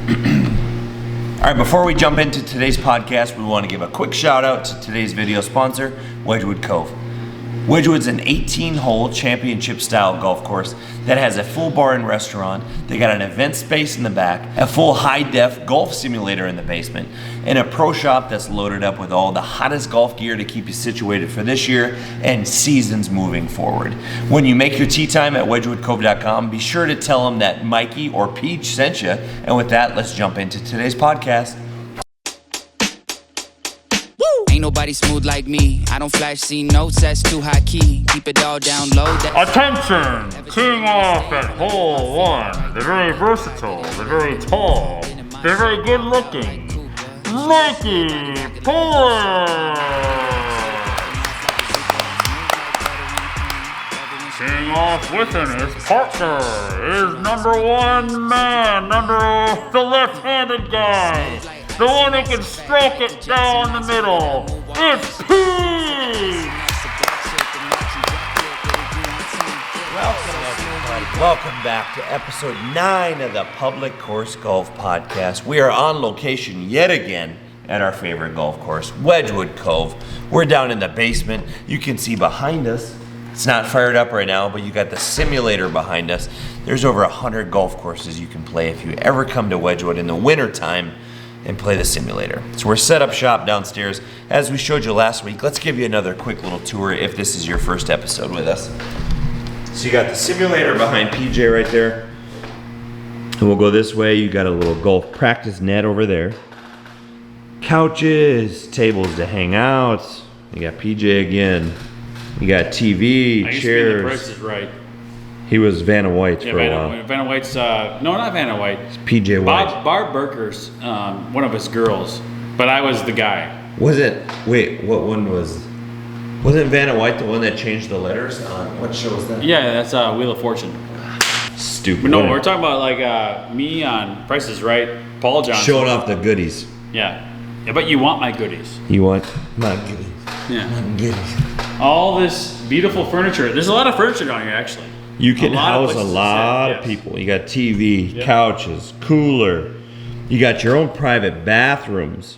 All right, before we jump into today's podcast, we want to give a quick shout out to today's video sponsor, Wedgwood Cove. Wedgwood's an 18-hole championship-style golf course that has a full bar and restaurant. They got an event space in the back, a full high-def golf simulator in the basement, and a pro shop that's loaded up with all the hottest golf gear to keep you situated for this year and seasons moving forward. When you make your tee time at wedgwoodcove.com, be sure to tell them that Mikey or Peej sent you. And with that, let's jump into today's podcast. Ain't nobody smooth like me. I don't flash C notes, that's too high key. Keep it all down low. Attention! Teeing off at hole one. The very versatile, the very tall, the very good looking, Mikeypolis! Teeing off with him, his partner is number one man, the left-handed guy. The one who can stroke it down the middle. It's Peej! Welcome, everybody. Welcome back to episode 9 of the Public Course Golf Podcast. We are on location yet again at our favorite golf course, Wedgwood Cove. We're down in the basement. You can see behind us. It's not fired up right now, but you got the simulator behind us. There's over 100 golf courses you can play if you ever come to Wedgwood in the wintertime and play the simulator. So we're set up shop downstairs. As we showed you last week, let's give you another quick little tour if this is your first episode with us. So you got the simulator behind PJ right there. And we'll go this way. You got a little golf practice net over there. Couches, tables to hang out. You got PJ again. You got TV, I used chairs. to be in the Price is Right. He was Vanna White's for a while. Vanna White's, no, not Vanna White. It's PJ White. Barb Burker's, one of his girls, but I was the guy. Was it? Wait, what one was? Wasn't Vanna White the one that changed the letters on what show was that? Yeah, that's Wheel of Fortune. Stupid. But no, we're talking about like me on Price is Right, Paul Johnson. Showing off the goodies. Yeah, but you want my goodies. You want my goodies? Yeah. My goodies. All this beautiful furniture. There's a lot of furniture down here, actually. You can house a lot of people. You got TV, couches, cooler. You got your own private bathrooms.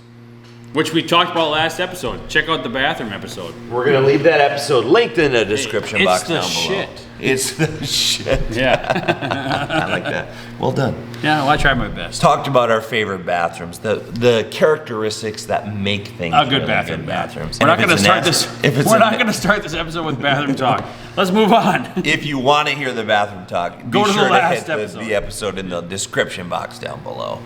Which we talked about last episode. Check out the bathroom episode. We're going to leave that episode linked in the description box down below. Shit. It's the shit. Yeah. I like that. Well done. Yeah, well, I tried my best. Talked about our favorite bathrooms, the characteristics that make things A good really bathroom. good bathrooms. We're not going to start this. We're not going to start this episode with bathroom talk. Let's move on. If you want to hear the bathroom talk, Go be to sure the last to hit episode. the episode in the description box down below.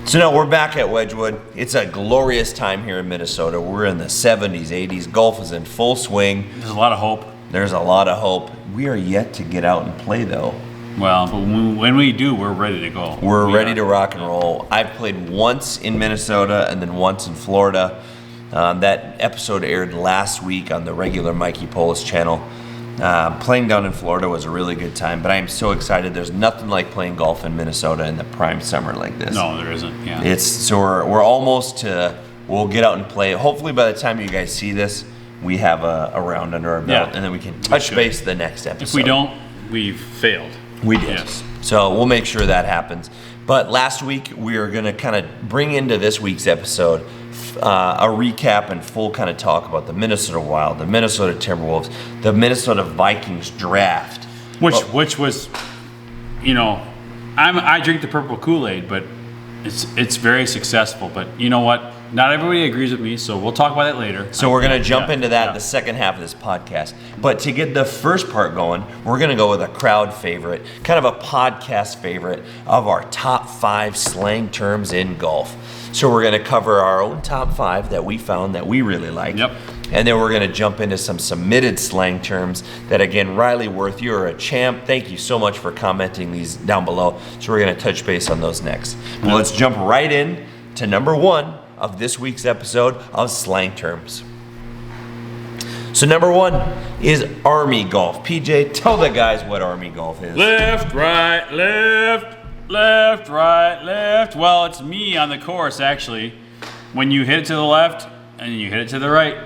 So now we're back at Wedgwood. It's a glorious time here in Minnesota. We're in the 70s, 80s. Golf is in full swing. There's a lot of hope. There's a lot of hope. We are yet to get out and play, though. Well, but when we do, we're ready to go. We're ready to rock and roll. I've played once in Minnesota and then once in Florida. That episode aired last week on the regular Mikeypolis channel. Playing down in Florida was a really good time, but I am so excited. There's nothing like playing golf in Minnesota in the prime summer like this. No, there isn't. Yeah. We're almost to. We'll get out and play. Hopefully, by the time you guys see this, we have a round under our belt, and then we can touch base the next episode. If we don't, we've failed. We did. Yes. So we'll make sure that happens. But last week we are going to kind of bring into this week's episode a recap and full kind of talk about the Minnesota Wild, the Minnesota Timberwolves, the Minnesota Vikings draft. Which was, I drink the purple Kool-Aid, but it's very successful. But you know what? Not everybody agrees with me, so we'll talk about it later. So we're going to jump into that in the second half of this podcast. But to get the first part going, we're going to go with a crowd favorite, kind of a podcast favorite of our top 5 slang terms in golf. So we're going to cover our own top 5 that we found that we really like. Yep. And then we're going to jump into some submitted slang terms that, again, Riley Worth, you're a champ. Thank you so much for commenting these down below. So we're going to touch base on those next. Well, let's jump right in to number 1 of this week's episode of slang terms. So number 1 is Army golf. PJ, tell the guys what Army golf is. Left, right, left, left, right, left. Well, it's me on the course, actually. When you hit it to the left, and you hit it to the right,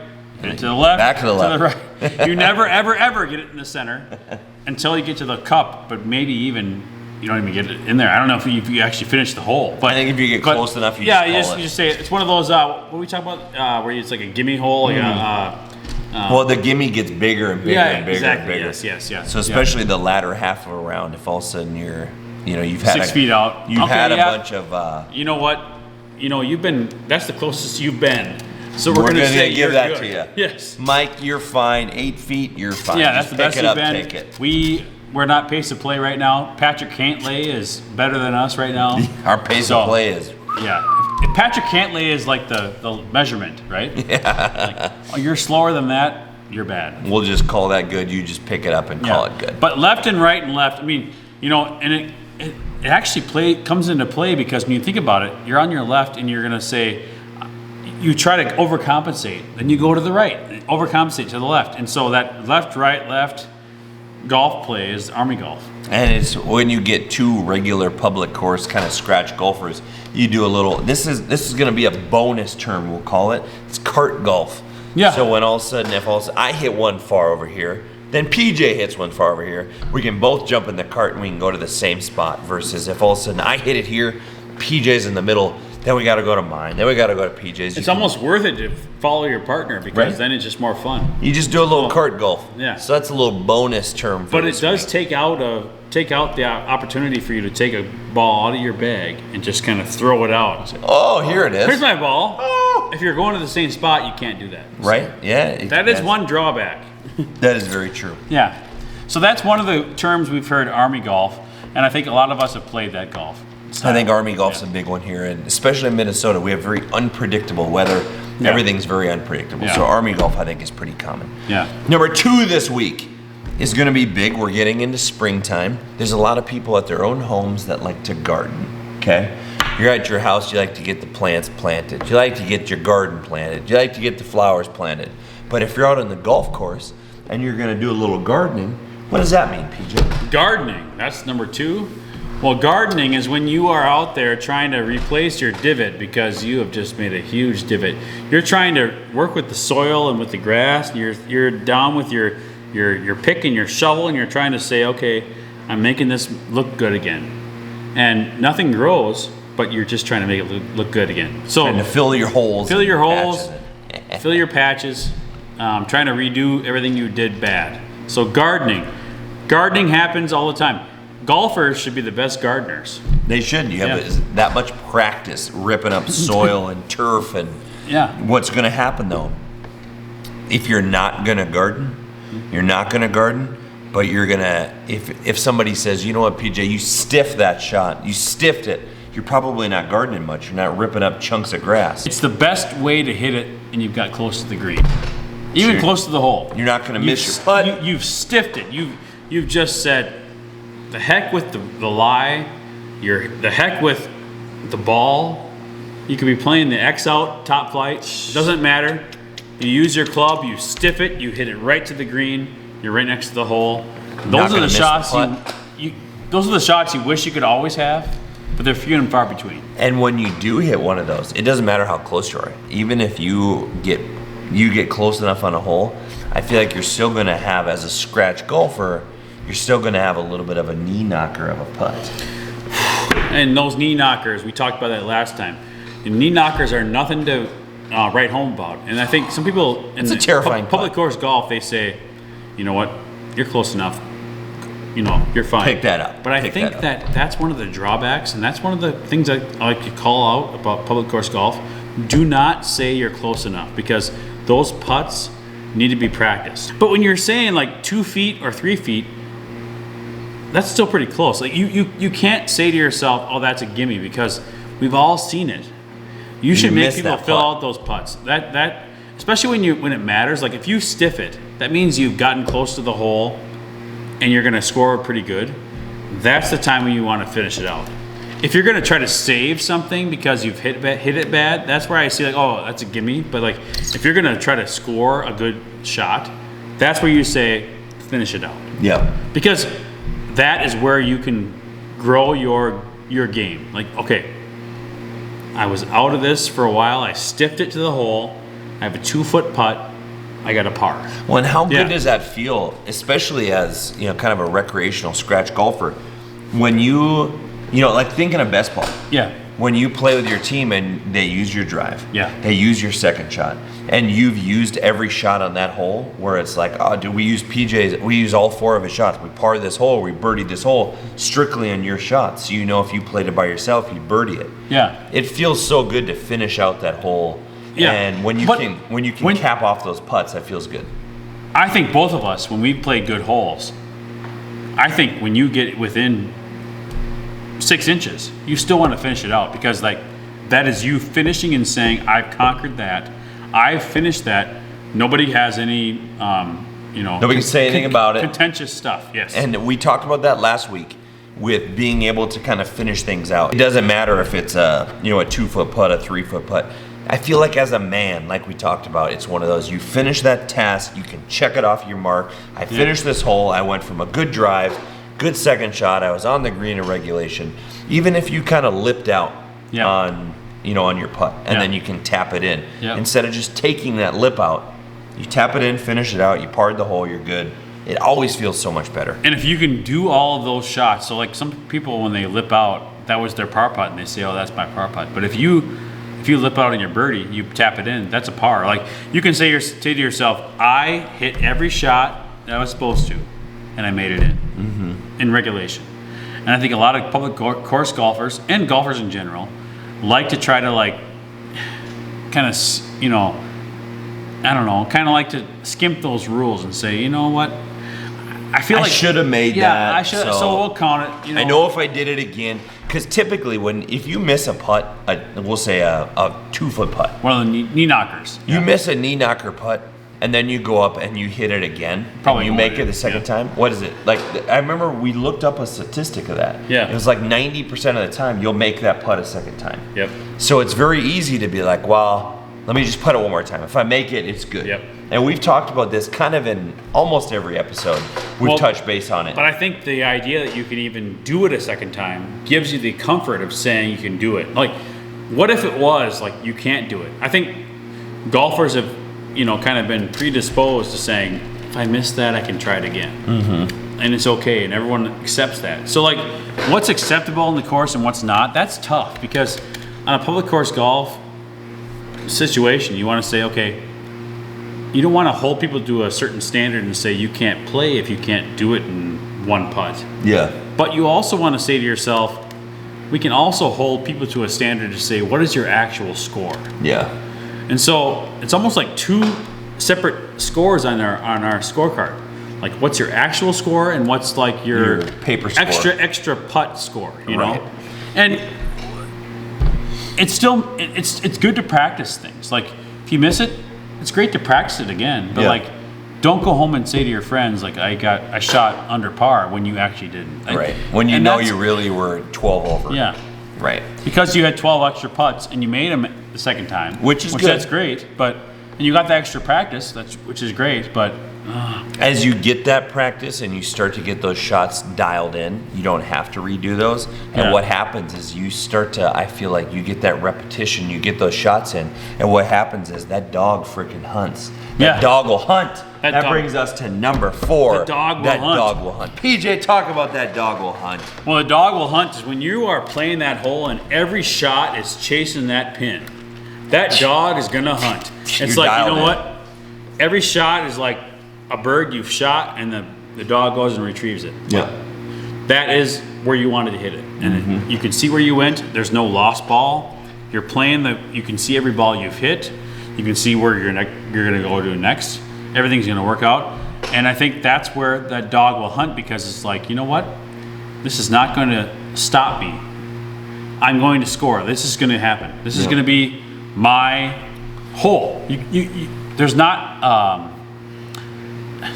hit it to the left, back to the left. right. You never, ever, ever get it in the center until you get to the cup, but maybe even you don't even get it in there. I don't know if you actually finish the hole. But I think if you get close enough, you just say it's one of those. What we talk about where it's like a gimme hole. Well, the gimme gets bigger and bigger and bigger and bigger. Yes. So especially the latter half of a round, if all of a sudden you've had 6 feet out. You've had a bunch of. You know what? That's the closest you've been. So we're going to give that to you. Yes. Mike, you're fine. 8 feet, you're fine. Yeah, that's the best you've been. Take it. We're not pace of play right now. Patrick Cantlay is better than us right now. Our pace of play is. Yeah. If Patrick Cantlay is like the measurement, right? Yeah. You're slower than that, you're bad. We'll just call that good. You just pick it up and call it good. But left and right and left, and it actually comes into play because when you think about it, you're on your left and you're going to say, you try to overcompensate. Then you go to the right, overcompensate to the left. And so that left, right, left golf play is Army golf. And it's when you get two regular public course kind of scratch golfers, you do a little, this is going to be a bonus term, we'll call it. It's cart golf. Yeah. So when all of a sudden, I hit one far over here, then PJ hits one far over here, we can both jump in the cart and we can go to the same spot versus if all of a sudden I hit it here, PJ's in the middle, then we got to go to mine. Then we got to go to PJ's. It's almost worth it to follow your partner because then it's just more fun. You just do a little cart golf. Yeah. So that's a little bonus term. But it does take out the opportunity for you to take a ball out of your bag and just kind of throw it out. Oh, here it is. Here's my ball. Oh. If you're going to the same spot, you can't do that. Right? Yeah. That is one drawback. That is very true. Yeah. So that's one of the terms we've heard, Army golf, and I think a lot of us have played that golf. I think Army golf's a big one here, and especially in Minnesota, we have very unpredictable weather. Yeah. Everything's very unpredictable. Yeah. So Army golf, I think, is pretty common. Yeah. Number 2 this week is going to be big. We're getting into springtime. There's a lot of people at their own homes that like to garden. Okay? You're at your house, you like to get the plants planted. You like to get your garden planted. You like to get the flowers planted. But if you're out on the golf course and you're going to do a little gardening, what does that mean, PJ? Gardening. That's number 2. Well, gardening is when you are out there trying to replace your divot because you have just made a huge divot. You're trying to work with the soil and with the grass. And you're down with your pick and your shovel, and you're trying to say, okay, I'm making this look good again. And nothing grows, but you're just trying to make it look good again. So trying to fill your holes. Fill your holes. Fill your patches. Trying to redo everything you did bad. So gardening. Gardening happens all the time. Golfers should be the best gardeners. They should. You have that much practice ripping up soil and turf. And what's going to happen, though, if you're not going to garden, but you're going to, if somebody says, you know what, PJ, you stiffed that shot, you stiffed it, you're probably not gardening much. You're not ripping up chunks of grass. It's the best way to hit it, and you've got close to the green. Even close to the hole. You're not going to miss your putt. You've stiffed it. You've just said, the heck with the lie, the heck with the ball. You could be playing the X out, top flight, it doesn't matter. You use your club, you stiff it, you hit it right to the green, you're right next to the hole. Those are the shots those are the shots you wish you could always have, but they're few and far between. And when you do hit one of those, it doesn't matter how close you are. Even if you get close enough on a hole, I feel like you're still gonna have, as a scratch golfer, you're still going to have a little bit of a knee knocker of a putt. And those knee knockers, we talked about that last time. And knee knockers are nothing to write home about. And I think some people in a terrifying public course golf, they say, you know what, you're close enough. You're fine. Pick that up. But I think that's one of the drawbacks, and that's one of the things I like to call out about public course golf. Do not say you're close enough, because those putts need to be practiced. But when you're saying like 2 feet or 3 feet, that's still pretty close. Like you can't say to yourself, "Oh, that's a gimme," because we've all seen it. You should make people fill out those putts. That especially when it matters. Like if you stiff it, that means you've gotten close to the hole, and you're going to score pretty good. That's the time when you want to finish it out. If you're going to try to save something because you've hit it bad, that's where I see like, oh, that's a gimme. But like if you're going to try to score a good shot, that's where you say finish it out. Yeah. Because that is where you can grow your game. Like, okay, I was out of this for a while. I stiffed it to the hole. I have a 2-foot putt. I got a par. Well, and how good does that feel, especially as kind of a recreational scratch golfer? when you know, like thinking of best ball. Yeah. When you play with your team and they use your drive, Yeah. they use your second shot, and you've used every shot on that hole where it's like, oh, dude, we use PJs, we use all 4 of his shots. We parred this hole, we birdied this hole strictly on your shots. So you know if you played it by yourself, you'd birdie it. Yeah. It feels so good to finish out that hole. Yeah. And when you can cap off those putts, that feels good. I think both of us, when we play good holes, I think when you get within 6 inches, you still want to finish it out, because like that is you finishing and saying, I've conquered that, I've finished that. Nobody has any, Nobody can say anything about it. Contentious stuff. Yes. And we talked about that last week with being able to kind of finish things out. It doesn't matter if it's a 2-foot putt, a 3-foot putt. I feel like as a man, like we talked about, it's one of those, you finish that task, you can check it off your mark. I finished this hole, I went from a good drive, good second shot, I was on the green in regulation. Even if you kind of lipped out on your putt, and then you can tap it in. Yeah. Instead of just taking that lip out, you tap it in, finish it out, you parred the hole, you're good. It always feels so much better. And if you can do all of those shots, so like some people when they lip out, that was their par putt, and they say, oh, that's my par putt. But if you lip out on your birdie, you tap it in, that's a par. Like you can say to yourself, I hit every shot that I was supposed to, and I made it in regulation. And I think a lot of public course golfers and golfers in general like to try to like kind of, kind of like to skimp those rules and say, you know what, I feel like I should have made that. Yeah, I should. So we'll count it. I know if I did it again, because typically if you miss a putt, we'll say a 2-foot putt, one of the knee knockers. You miss a knee knocker putt, and then you go up and you hit it again. Probably and you make it the second time. What is it like? I remember we looked up a statistic of that. Yeah. It was like 90% of the time you'll make that putt a second time. Yep. So it's very easy to be like, well, let me just putt it one more time. If I make it, it's good. Yep. And we've talked about this kind of in almost every episode. We've touched base on it. But I think the idea that you can even do it a second time gives you the comfort of saying you can do it. Like, what if it was like you can't do it? I think golfers have, kind of been predisposed to saying, if I miss that, I can try it again. Mm-hmm. And it's okay, and everyone accepts that. So, like, what's acceptable in the course and what's not, that's tough, because on a public course golf situation, you want to say, okay, you don't want to hold people to a certain standard and say you can't play if you can't do it in one putt. Yeah. But you also want to say to yourself, we can also hold people to a standard to say, what is your actual score? Yeah. And so it's almost like 2 separate scores on our scorecard. Like, what's your actual score and what's like your paper score. extra putt score, you Right. know? And it's still it's good to practice things. Like, if you miss it, it's great to practice it again. But like, don't go home and say to your friends, like, I shot under par when you actually didn't. Right. When you know you really were 12 over. Yeah. Right. Because you had 12 extra putts and you made them the second time, which good. That's great. And you got the extra practice, which is great. But as you get that practice and you start to get those shots dialed in, you don't have to redo those. And what happens is you start to, I feel like you get that repetition, you get those shots in, and what happens is that dog freaking hunts. That dog will hunt. That brings us to number 4. The dog will hunt. hunt. Dog will hunt. PJ, talk about that dog will hunt. Well, the dog will hunt is when you are playing that hole and every shot is chasing that pin. That dog is going to hunt. It's like, you know what? Every shot is like a bird you've shot, and the dog goes and retrieves it. Yeah. That is where you wanted to hit it. And you can see where you went. There's no lost ball. You're playing you can see every ball you've hit. You can see where you're going to go to next. Everything's going to work out. And I think that's where that dog will hunt, because it's like, you know what? This is not going to stop me. I'm going to score. This is going to happen. This is going to be my hole. There's not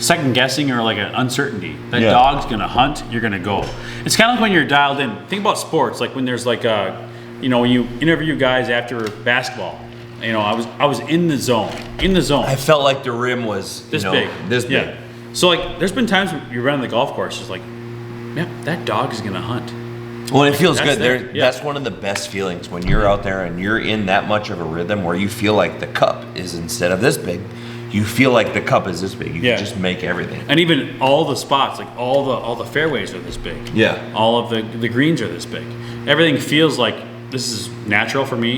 second guessing or like an uncertainty. That dog's going to hunt. You're going to go. It's kind of like when you're dialed in. Think about sports. Like when there's like when you interview guys after basketball. I was in the zone. I felt like the rim was this big. Yeah. So like, there's been times when you run on the golf course, it's like, that dog is gonna hunt. Well, it feels good. That's one of the best feelings when you're out there and you're in that much of a rhythm where you feel like the cup is, instead of this big, you feel like the cup is this big. You Yeah. can just make everything. And even all the spots, like all the fairways are this big. Yeah. All of the greens are this big. Everything feels like this is natural for me.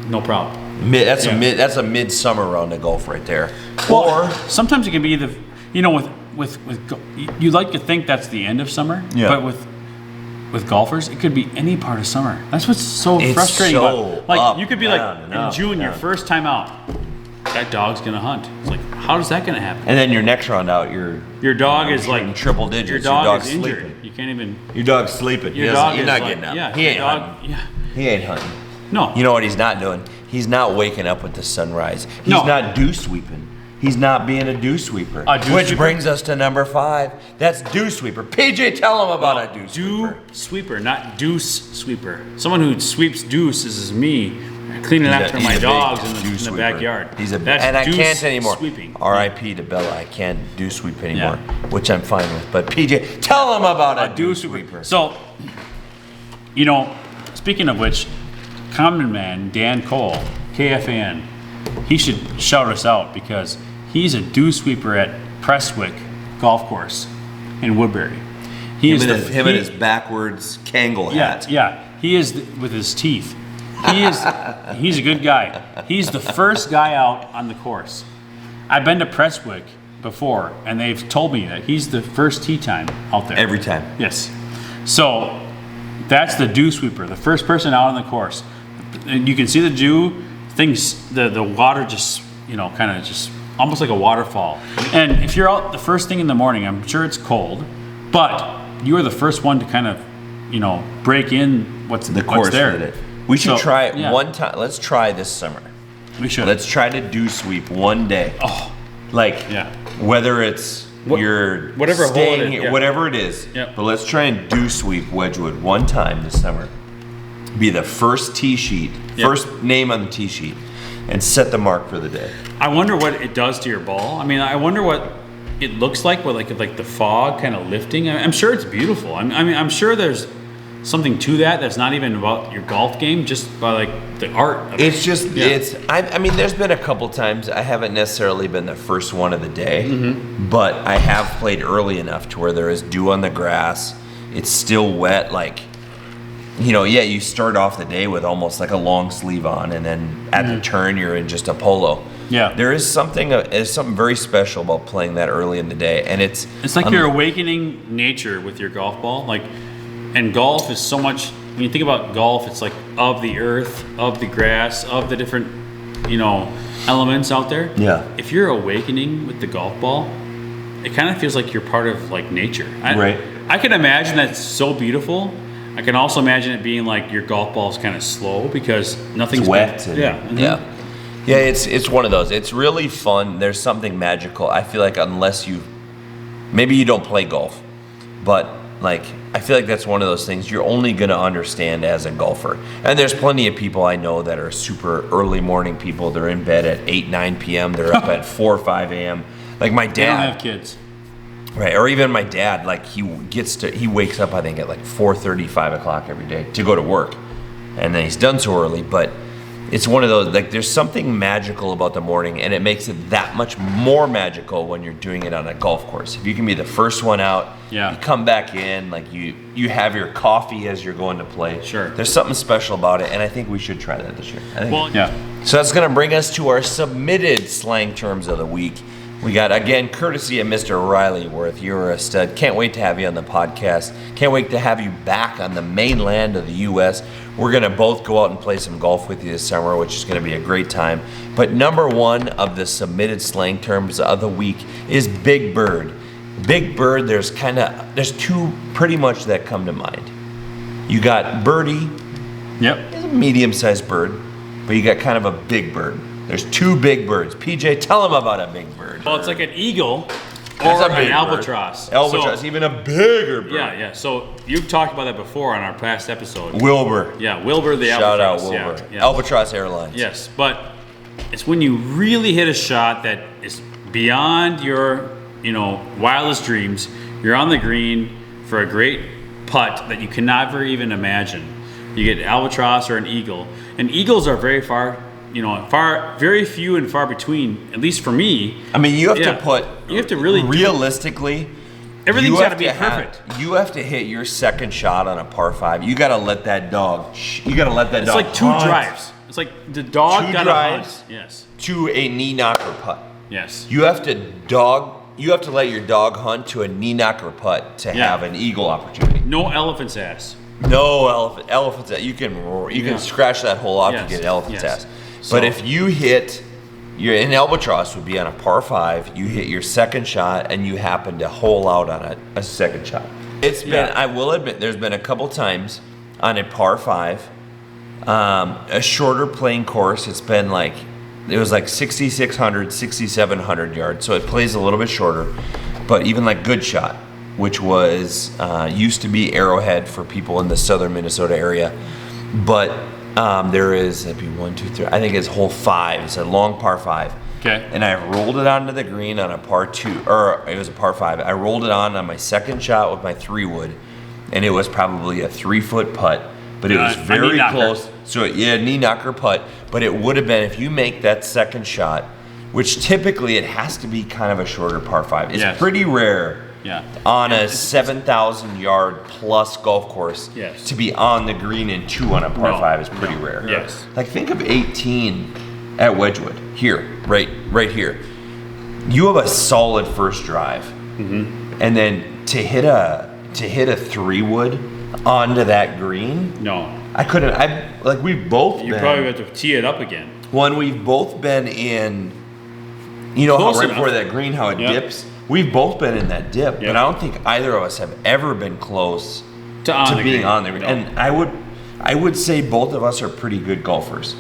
No problem. That's Yeah. a midsummer round of golf right there. Or Or sometimes it can be with you like to think that's the end of summer, Yeah. but with golfers, it could be any part of summer. That's what's so It's frustrating so about it. Like up, you could be down, like and in up, June, your down. first time out, that dog's gonna hunt. It's like, how is that gonna happen? and then your next round out, Your dog is shooting like triple digits. Your Your dog dog's is injured. sleeping. You can't even. your dog's sleeping. Your dog You're is not like, getting up. yeah, He ain't your dog, hunting. yeah. He ain't hunting. No. You know what he's not doing? He's not waking up with the sunrise. He's No. not dew sweeping. He's not being a dew sweeper. A dew Which sweeper? brings us to number 5. That's dew sweeper. PJ, tell him about a dew Dew sweeper. sweeper, not deuce sweeper. Someone who sweeps deuces is me, cleaning He's after a my big dogs dew in the sweeper. backyard. That's and I deuce can't anymore. Sweeping. R.I.P. to Bella. I can't dew sweep anymore, Yeah. which I'm fine with. But PJ, tell him about a dew sweeper. So, speaking of which, Common Man Dan Cole, KFAN, he should shout us out because he's a dew sweeper at Prestwick Golf Course in Woodbury. Him and his backwards Kangol hat. Yeah, he is with his teeth. He's a good guy. He's the first guy out on the course. I've been to Prestwick before, and they've told me that he's the first tee time out there. Every time. Yes. So that's the dew sweeper, the first person out on the course. And you can see the dew, the water just, kind of just almost like a waterfall. And if you're out the first thing in the morning, I'm sure it's cold, but you are the first one to kind of, break in what's Course there. for the day. We should try it yeah. one time. Let's try this summer. We should. Let's try to dew sweep one day. Oh, Like, yeah. whether it's you're whatever hole staying it is, here, yeah. whatever it is. Yep. But let's try and dew sweep Wedgwood one time this summer. Be the first tee sheet, Yep. first name on the tee sheet, and set the mark for the day. I wonder what it does to your ball. I mean, I wonder what it looks like with like the fog kind of lifting. I'm sure it's beautiful. I'm sure there's something to that's not even about your golf game, just by like the art of it. It's just, I mean, there's been a couple times I haven't necessarily been the first one of the day, but I have played early enough to where there is dew on the grass. It's still wet. Like, you start off the day with almost like a long sleeve on, and then at the turn, you're in just a polo. Yeah. There is something very special about playing that early in the day. And it's like you're awakening nature with your golf ball. And golf is so much, when you think about golf, it's like of the earth, of the grass, of the different, elements out there. Yeah. If you're awakening with the golf ball, it kind of feels like you're part of like nature. Right. I can imagine that's so beautiful. I can also imagine it being like your golf ball is kind of slow because nothing's It's wet. been- and- yeah. Mhm. Yeah. Yeah, it's one of those. It's really fun. There's something magical. I feel like maybe you don't play golf, but like I feel like that's one of those things you're only gonna understand as a golfer. And there's plenty of people I know that are super early morning people. They're in bed at 8, 9 p.m. They're up at 4 or 5 a.m. Like my They don't dad. have kids. Right, or even my dad, like he wakes up I think at like 4:30, 5 o'clock every day to go to work, and then he's done so early. But it's one of those, like there's something magical about the morning, and it makes it that much more magical when you're doing it on a golf course. If you can be the first one out, Yeah. you come back in, like you have your coffee as you're going to play. Sure. There's something special about it, and I think we should try that this year. I think. Well, yeah. So that's going to bring us to our submitted slang terms of the week. We got, again, courtesy of Mr. Riley Worth. You're a stud. Can't wait to have you on the podcast. Can't wait to have you back on the mainland of the U.S. We're going to both go out and play some golf with you this summer, which is going to be a great time. But number one of the submitted slang terms of the week is Big Bird. Big Bird, there's two pretty much that come to mind. You got Birdie, Yep. it's a medium-sized bird, but you got kind of a big bird. There's two big birds. PJ, tell them about a big bird. Well, it's like an eagle That's or a big an bird. albatross. Albatross, So, even a bigger bird. yeah. So you've talked about that before on our past episode. Wilbur. Yeah, Wilbur the Shout out albatross. Wilbur. Yeah, yeah. Albatross Airlines. Yes, but it's when you really hit a shot that is beyond your, wildest dreams. You're on the green for a great putt that you can never even imagine. You get albatross or an eagle, and eagles are very far very few and far between. At least for me. I mean, you have to put. You have to really realistically. Everything's got to be perfect. You have to hit your second shot on a par 5. You got to let that dog. You got to let that dog. It's like 2 drives. It's like the dog got to hunt. Yes. To a knee knocker putt. Yes. You have to let your dog hunt to a knee knocker putt to have an eagle opportunity. No elephant's ass. No elephant's ass. You can scratch that hole off to get an elephant's ass. But if you hit. An albatross would be on a par 5. You hit your second shot, and you happen to hole out on a second shot. It's been. I will admit, there's been a couple times on a par 5, a shorter playing course. It was like 6,600, 6,700 yards. So it plays a little bit shorter, but even like Good Shot, which was used to be Arrowhead for people in the southern Minnesota area, but. There is, it'd be 1, 2, 3. I think it's hole 5. It's a long par 5. Okay. And I rolled it onto the green on a par 2, or it was a par 5. I rolled it on my second shot with my 3-wood, and it was probably a 3-foot putt, but it was very close. So knee knocker putt. But it would have been if you make that second shot, which typically it has to be kind of a shorter par 5. It's pretty rare. Yeah. On a 7,000 yard plus golf course, to be on the green in 2 on a par 5 is pretty rare. Yes. Like think of 18 at Wedgwood here, right here. You have a solid first drive, and then to hit a 3-wood onto that green. No, I couldn't. We've both. You probably have to tee it up again. When we've both been in, how right before that green, how it dips. We've both been in that dip, but I don't think either of us have ever been close to being on there. No. And I would say both of us are pretty good golfers.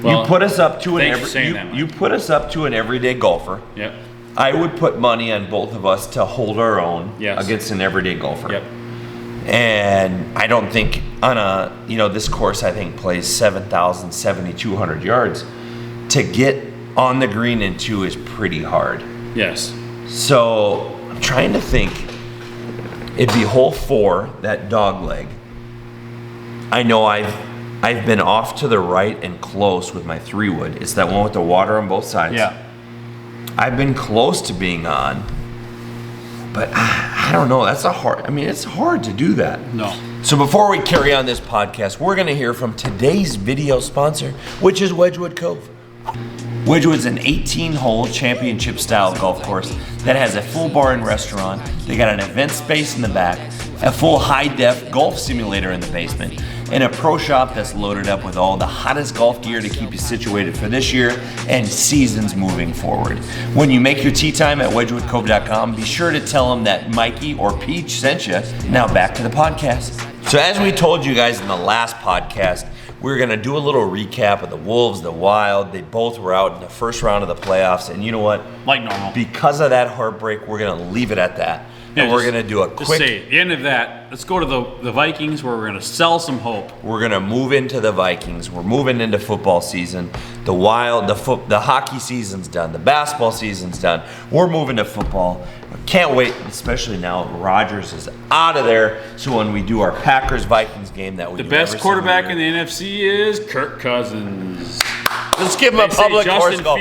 Well, you put us up to an everyday golfer. Yep. I would put money on both of us to hold our own against an everyday golfer. Yep. And I don't think on this course I think plays 7,000, 7,200 yards. To get on the green in 2 is pretty hard. Yes. So I'm trying to think. It'd be hole 4, that dog leg. I know I've been off to the right and close with my 3-wood. It's that one with the water on both sides. Yeah. I've been close to being on, but I don't know. It's hard to do that. No. So before we carry on this podcast, we're going to hear from today's video sponsor, which is Wedgwood Cove. Wedgwood's an 18-hole championship-style golf course that has a full bar and restaurant. They got an event space in the back, a full high-def golf simulator in the basement, and a pro shop that's loaded up with all the hottest golf gear to keep you situated for this year and seasons moving forward. When you make your tee time at wedgwoodcove.com, be sure to tell them that Mikey or Peej sent you. Now back to the podcast. So as we told you guys in the last podcast, we're going to do a little recap of the Wolves, the Wild. They both were out in the first round of the playoffs. And you know what? Like normal. Because of that heartbreak, we're going to leave it at that. Yeah, and we're going to do a quick... Just say, at the end of that, let's go to the Vikings where we're going to sell some hope. We're going to move into the Vikings. We're moving into football season. The Wild, the hockey season's done. The basketball season's done. We're moving to football. Can't wait, especially now Rodgers is out of there. So when we do our Packers-Vikings game, that would be the best quarterback in the NFC is Kirk Cousins. Let's give him a public horse golf.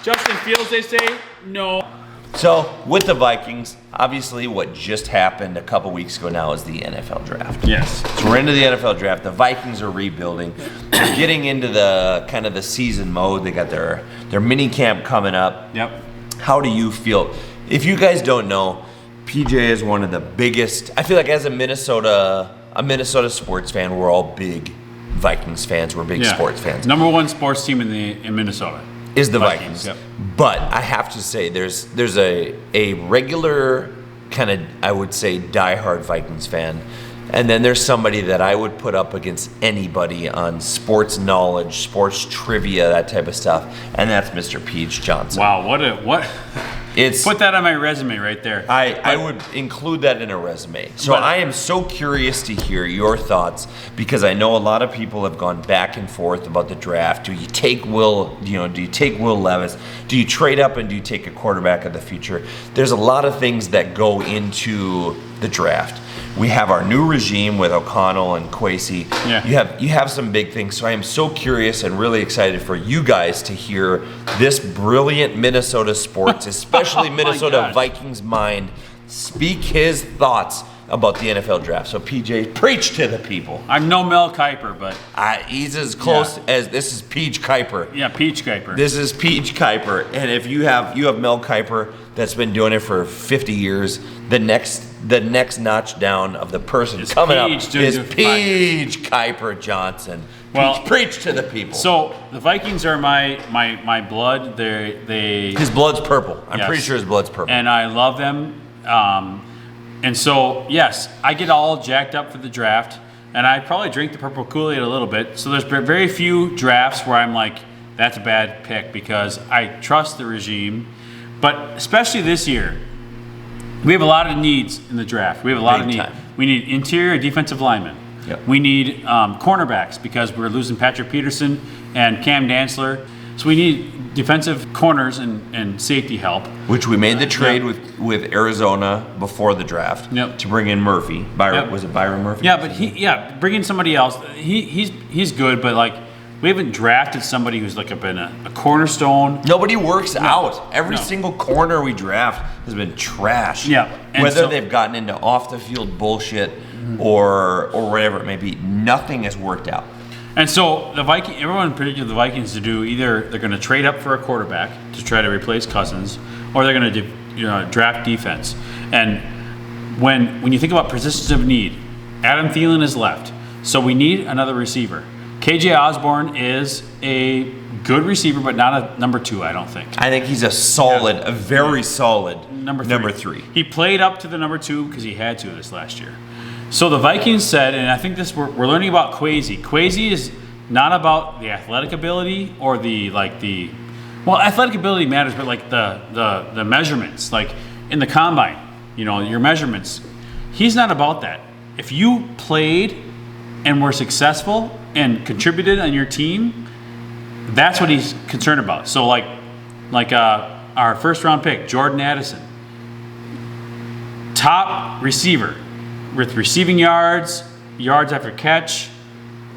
Justin Fields, they say no. So with the Vikings, obviously what just happened a couple weeks ago now is the NFL draft. Yes. So we're into the NFL draft. The Vikings are rebuilding. They're getting into the kind of the season mode. They got their mini camp coming up. Yep. How do you feel? If you guys don't know, PJ is one of the biggest. I feel like as a Minnesota sports fan, we're all big Vikings fans. We're big sports fans. Number 1 sports team in Minnesota is the Vikings. Yep. But I have to say, there's a regular kind of, I would say, diehard Vikings fan, and then there's somebody that I would put up against anybody on sports knowledge, sports trivia, that type of stuff, and that's Mr. Peej Johnson. Wow, what? Put that on my resume right there. I would include that in a resume. So I am so curious to hear your thoughts, because I know a lot of people have gone back and forth about the draft. Do you take Will Levis? Do you trade up and do you take a quarterback of the future? There's a lot of things that go into the draft. We have our new regime with O'Connell and Kwesi. Yeah. You have some big things. So I am so curious and really excited for you guys to hear this brilliant Minnesota sports, especially Minnesota Vikings mind, speak his thoughts about the NFL draft. So PJ, preach to the people. I'm no Mel Kiper, but he's as close as this is Peej Kiper. Yeah, Peej Kiper. This is Peej Kiper, and if you have Mel Kiper that's been doing it for 50 years, the next notch down of the person coming up is Peej Kiper Johnson. Well, preach to the people. So the Vikings are my blood. His blood's purple. I'm yes. pretty sure his blood's purple, and I love them. And so, yes, I get all jacked up for the draft, and I probably drink the purple Kool-Aid a little bit. So there's very few drafts where I'm like, that's a bad pick, because I trust the regime. But especially this year, we have a lot of needs in the draft. We have a lot of needs. We need interior defensive linemen. Yep. We need cornerbacks, because we're losing Patrick Peterson and Cam Dantzler. So we need defensive corners and safety help. Which we made the trade with Arizona before the draft to bring in Murphy. Was it Byron Murphy? Yeah, but bring in somebody else. He's good, but like we haven't drafted somebody who's like been a cornerstone. Nobody works out. Every single corner we draft has been trash. Yeah, whether they've gotten into off the field bullshit or whatever it may be, nothing has worked out. And so everyone predicted the Vikings to do either they're going to trade up for a quarterback to try to replace Cousins, or they're going to draft defense. And when you think about positions of need, Adam Thielen is left, so we need another receiver. KJ Osborne is a good receiver, but not a number 2, I don't think. I think he's a very solid number three. He played up to the number 2 because he had to this last year. So the Vikings said, and I think we're learning about Kwesi. Kwesi is not about the athletic ability or athletic ability matters, but like the measurements, like in the combine, your measurements. He's not about that. If you played and were successful and contributed on your team, that's what he's concerned about. So like our first round pick, Jordan Addison, top receiver. With receiving yards after catch,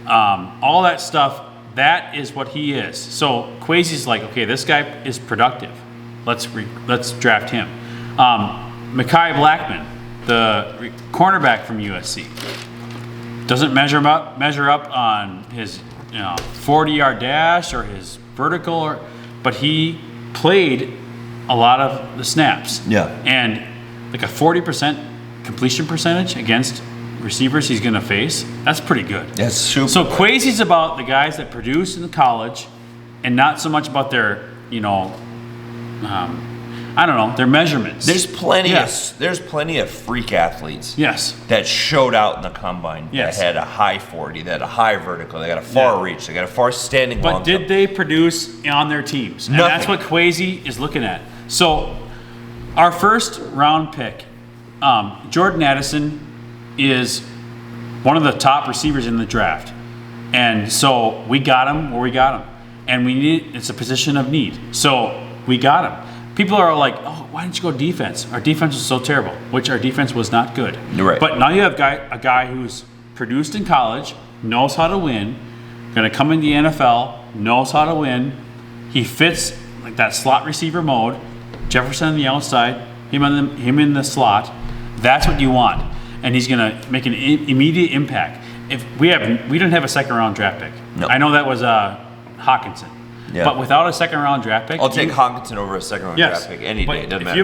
all that stuff, that is what he is. So Kwesi's like, okay, this guy is productive. Let's draft him. Mekhi Blackman, the cornerback from USC, doesn't measure up on his 40-yard dash or his vertical, but he played a lot of the snaps. Yeah, and like a 40% completion percentage against receivers he's going to face, that's pretty good. That's super. So Kwesi's about the guys that produce in college and not so much about their, their measurements. There's plenty of freak athletes. Yes. That showed out in the combine. Yes. That had a high 40, that had a high vertical, they got a far reach, they got a far standing long But did they produce on their teams? And that's what Kwesi is looking at. So our first round pick, Jordan Addison is one of the top receivers in the draft. And so we got him where we got him. And it's a position of need. So we got him. People are like, oh, why didn't you go defense? Our defense was so terrible, which our defense was not good. You're right. But now you have a guy who's produced in college, knows how to win, going to come in the NFL, knows how to win. He fits like that slot receiver mode. Jefferson on the outside, him in the slot. That's what you want, and he's going to make an immediate impact. If we didn't have a second round draft pick. No. I know that was Hawkinson, but without a second round draft pick, I'll take Hawkinson over a second round draft pick any day. It doesn't matter.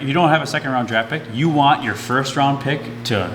If you don't have a second round draft pick, you want your first round pick to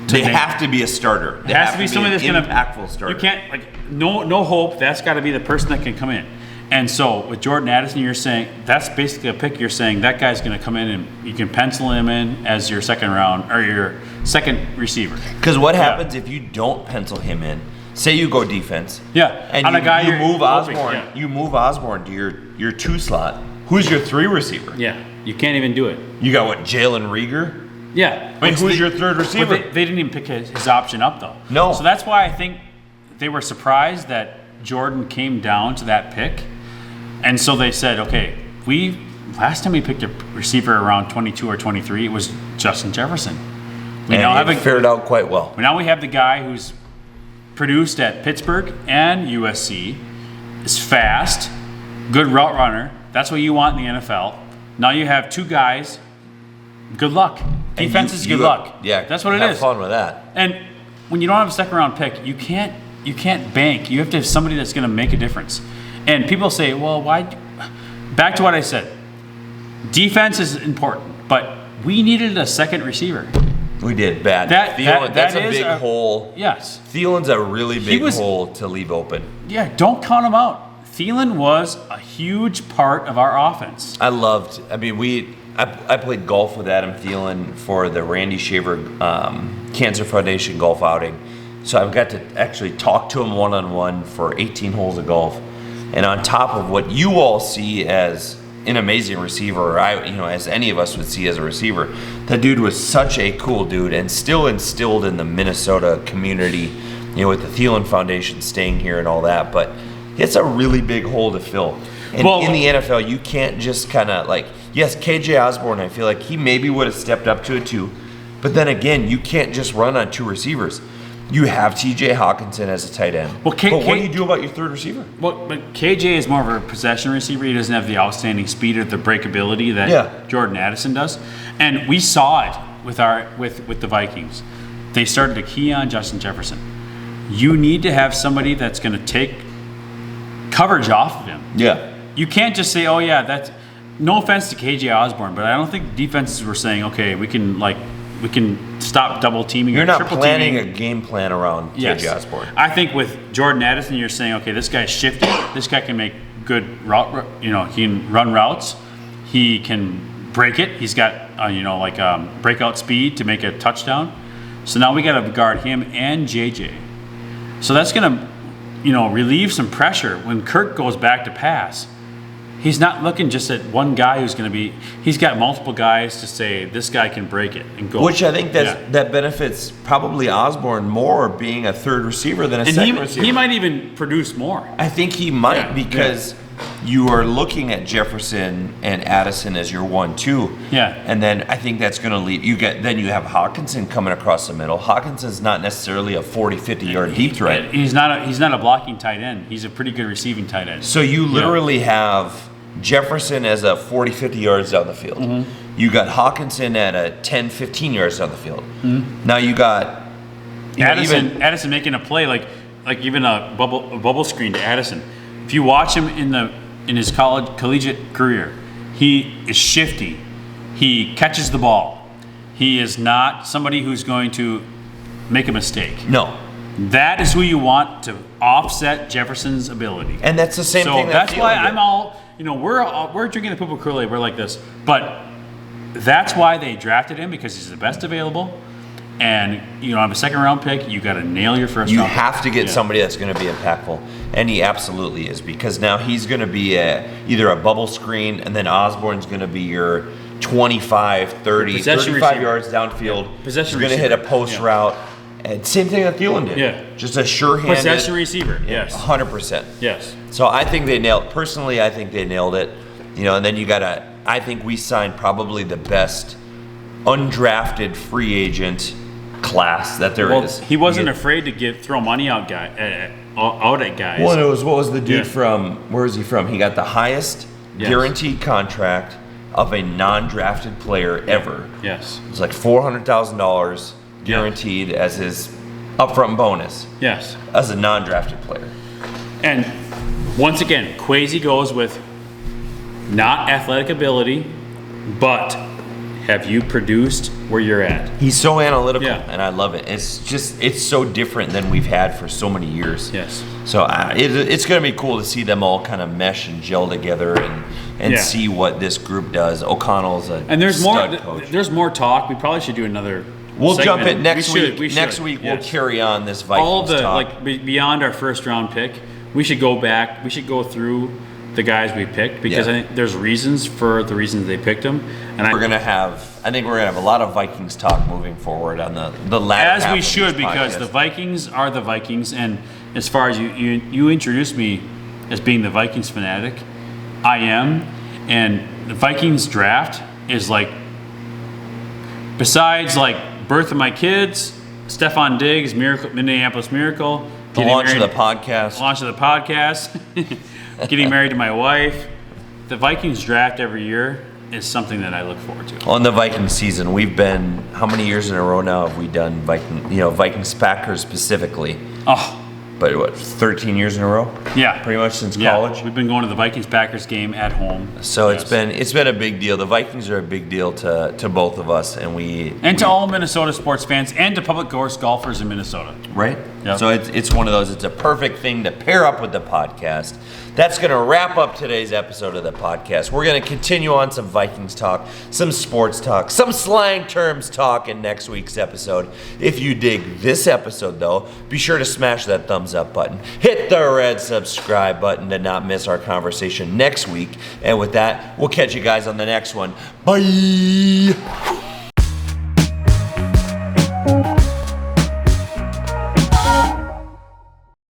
they have to be a starter. It has to be somebody that's going to impactful starter. You can't no hope. That's got to be the person that can come in. And so with Jordan Addison, you're saying that's basically a pick. You're saying that guy's going to come in and you can pencil him in as your second round or your second receiver. Because what happens if you don't pencil him in? Say you go defense. Yeah. And you move Osborne. Yeah. You move Osborne to your 2 slot. Who's your 3 receiver? Yeah. You can't even do it. You got what? Jalen Rieger. Yeah. I mean, who's your 3rd receiver? They didn't even pick his option up though. No. So that's why I think they were surprised that Jordan came down to that pick. And so they said, okay, last time we picked a receiver around 22 or 23, it was Justin Jefferson. We now have fared out quite well. Now we have the guy who's produced at Pittsburgh and USC, is fast, good route runner. That's what you want in the NFL. Now you have two guys. Good luck. Defense is good luck. Yeah, that's what it is. Have fun with that. And when you don't have a second round pick, you can't bank. You have to have somebody that's going to make a difference. And people say, well, why? Back to what I said. Defense is important, but we needed a second receiver. We did bad. That's a big hole. Yes. Thielen's a really big hole to leave open. Yeah, don't count him out. Thielen was a huge part of our offense. I played golf with Adam Thielen for the Randy Shaver Cancer Foundation golf outing. So I've got to actually talk to him one-on-one for 18 holes of golf. And on top of what you all see as an amazing receiver, or as any of us would see as a receiver, that dude was such a cool dude and still instilled in the Minnesota community, with the Thielen Foundation staying here and all that. But it's a really big hole to fill. And in the NFL, you can't just kind of yes, KJ Osborne, I feel like he maybe would have stepped up to it too. But then again, you can't just run on two receivers. You have TJ Hawkinson as a tight end. But what do you do about your third receiver? Well, but KJ is more of a possession receiver. He doesn't have the outstanding speed or the breakability that Jordan Addison does. And we saw it with the Vikings. They started to key on Justin Jefferson. You need to have somebody that's going to take coverage off of him. Yeah. You can't just say, oh yeah, that's no offense to KJ Osborne, but I don't think defenses were saying, okay, we can stop double teaming. You're not planning a game plan around KJ Osborne. I think with Jordan Addison, you're saying, okay, this guy's shifty. This guy can make good route. He can run routes. He can break it. He's got breakout speed to make a touchdown. So now we got to guard him and JJ. So that's going to relieve some pressure when Kirk goes back to pass. He's not looking just at one guy who's going to be. He's got multiple guys to say this guy can break it and go. Which I think that benefits probably Osborne more being a third receiver than a second receiver. He might even produce more. I think he might because you are looking at Jefferson and Addison as your 1-2. Yeah. And then I think that's going to leave. Then you have Hawkinson coming across the middle. Hawkinson's not necessarily a 40, 50-yard deep threat. He's not a blocking tight end. He's a pretty good receiving tight end. So you literally have Jefferson as a 40, 50 yards down the field. Mm-hmm. You got Hawkinson at a 10, 15 yards down the field. Mm-hmm. Now you got Addison making a play like even a bubble screen to Addison. If you watch him in his collegiate career, he is shifty. He catches the ball. He is not somebody who's going to make a mistake. No. That is who you want to offset Jefferson's ability. And that's the same thing. So that's why I'm all, we're drinking the poo-poo Kool-Aid. We're like this. But that's why they drafted him, because he's the best available. And, on a second round pick, you got to nail your first round. You have to get somebody that's going to be impactful. And he absolutely is, because now he's going to be either a bubble screen, and then Osborne's going to be your 25, 30, 35 yards downfield. Yeah. Possession He's going to hit a post route. And same thing that Thielen did. Yeah. Just a sure-handed. Possession receiver, yes. 100%. Yes. So I think they nailed it. Personally, I think they nailed it. And then you got I think we signed probably the best undrafted free agent class that there is. He wasn't afraid to throw money out at guys. Well, what was the dude from? Where is he from? He got the highest guaranteed contract of a non-drafted player ever. Yes. It's like $400,000 guaranteed as his upfront bonus. Yes. As a non-drafted player. And once again, Kwesi goes with not athletic ability, but have you produced where you're at? He's so analytical, and I love it. It's so different than we've had for so many years. Yes. So it's going to be cool to see them all kind of mesh and gel together and see what this group does. O'Connell's a stud coach. There's more talk. We probably should do another. We'll segment. jump in next week. Next week we'll carry on this Vikings all the talk. Beyond our first round pick. We should go back. We should go through the guys we picked, because I think there's reasons for the reasons they picked them. And I think we're gonna have a lot of Vikings talk moving forward on the latter half. As we should, because the Vikings are the Vikings. And as far as you introduced me as being the Vikings fanatic, I am. And the Vikings draft is besides birth of my kids, Stefan Diggs, Minneapolis Miracle. The launch of the podcast. Launch of the podcast. Getting married to my wife. The Vikings draft every year is something that I look forward to. On the Viking season, we've been, how many years in a row now have we done Vikings Packers specifically? Oh. But what, 13 years in a row? Yeah. Pretty much since college? We've been going to the Vikings-Packers game at home. So it's been a big deal. The Vikings are a big deal to both of us, and to all Minnesota sports fans, and to public course golfers in Minnesota. Right? Yep. So it's one of those, it's a perfect thing to pair up with the podcast. That's going to wrap up today's episode of the podcast. We're going to continue on some Vikings talk, some sports talk, some slang terms talk in next week's episode. If you dig this episode, though, be sure to smash that thumbs up button. Hit the red subscribe button to not miss our conversation next week. And with that, we'll catch you guys on the next one. Bye!